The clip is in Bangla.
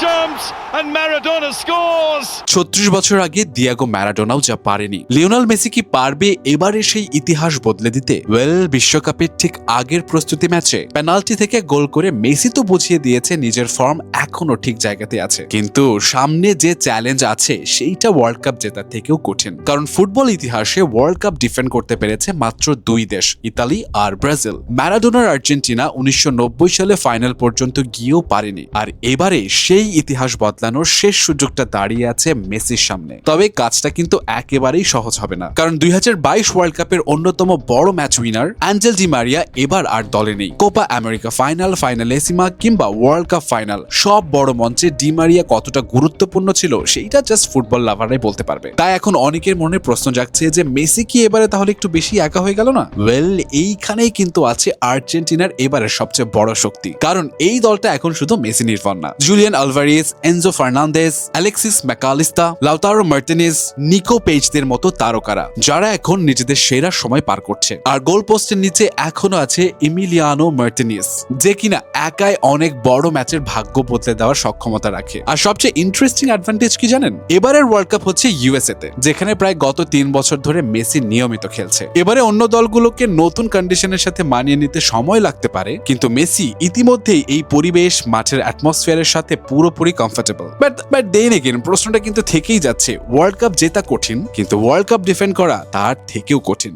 jumps and Maradona scores. 36 বছর আগে দিয়াগো ম্যারাডোনাও যা পারেনি, লিওনেল মেসি কি পারবে এবারে সেই ইতিহাস বদলে দিতে? বিশ্বকাপের ঠিক আগের প্রস্তুতি ম্যাচে পেনাল্টি থেকে গোল করে মেসি তো বুঝিয়ে দিয়েছে নিজের ফর্ম এখনো ঠিক জায়গাতে আছে, কিন্তু সামনে যে চ্যালেঞ্জ আছে সেইটা ওয়ার্ল্ড কাপ জেতার থেকেও কঠিন। কারণ ফুটবল ইতিহাসে ওয়ার্ল্ড কাপ ডিফেন্ড করতে পেরেছে মাত্র দুই দেশ, ইতালি আর ব্রাজিল। ম্যারাডোনার আর্জেন্টিনা 1990 সালে ফাইনাল পর্যন্ত গিয়েও পারেনি, আর এবারে সেই ইতিহাস বদলানোর শেষ সুযোগটা দাঁড়িয়ে আছে মেসির সামনে। তবে কাজটা কিন্তু একেবারেই সহজ হবে না, কারণ 2022 ওয়ার্ল্ড কাপের অন্যতম বড় match winner Angel Di Maria এবার আর দলে নেই। কোপা আমেরিকা ফাইনাল, ফাইনালেসিমা কিংবা ওয়ার্ল্ড কাপ ফাইনাল, সব বড় মঞ্চে ডি মারিয়া কতটা গুরুত্বপূর্ণ ছিল সেইটা জাস্ট ফুটবল লাভাররাই বলতে পারবে। তাই এখন অনেকের মনে প্রশ্ন জাগছে যে মেসি কি এবারে তাহলে একটু বেশি একা হয়ে গেল না? এইখানেই কিন্তু আছে আর্জেন্টিনার এবারের সবচেয়ে বড় শক্তি, কারণ এই দলটা এখন শুধু মেসি নির্ভর না। Julian Alvarez, Enzo Fernandez, Alexis Mac Allister, Lautaro Martinez, Nico পেজদের মতো তারকারা, যারা এখন নিজেদের সেরা সময় পার করছে। আর গোল পোস্টের নিচে এখনো আছে ইমিলিয়ানো মার্টিনেজ, যে কিনা একাই অনেক বড় ম্যাচের ভাগ্য বদলে দেওয়ার সক্ষমতা রাখে। আর সবচেয়ে ইন্টারেস্টিং অ্যাডভান্টেজ কি জানেন? এবারের ওয়ার্ল্ড কাপ হচ্ছে ইউএসএ তে, যেখানে প্রায় গত 3 বছর ধরে মেসি নিয়মিত খেলছে। এবারে অন্য দলগুলোকে নতুন কন্ডিশনের সাথে মানিয়ে নিতে সময় লাগতে পারে, কিন্তু মেসি ইতিমধ্যেই এই পরিবেশ, মাঠের অ্যাটমসফিয়ারের সাথে পুরোপুরি কমফোর্টেবল। বাট দেন এগেইন প্রশ্নটা কিন্তু থেকেই যাচ্ছে, ওয়ার্ল্ড কাপ জেতা কঠিন, কিন্তু ওয়ার্ল্ড কাপ ডিফেন্ড করা তার থেকেও কঠিন।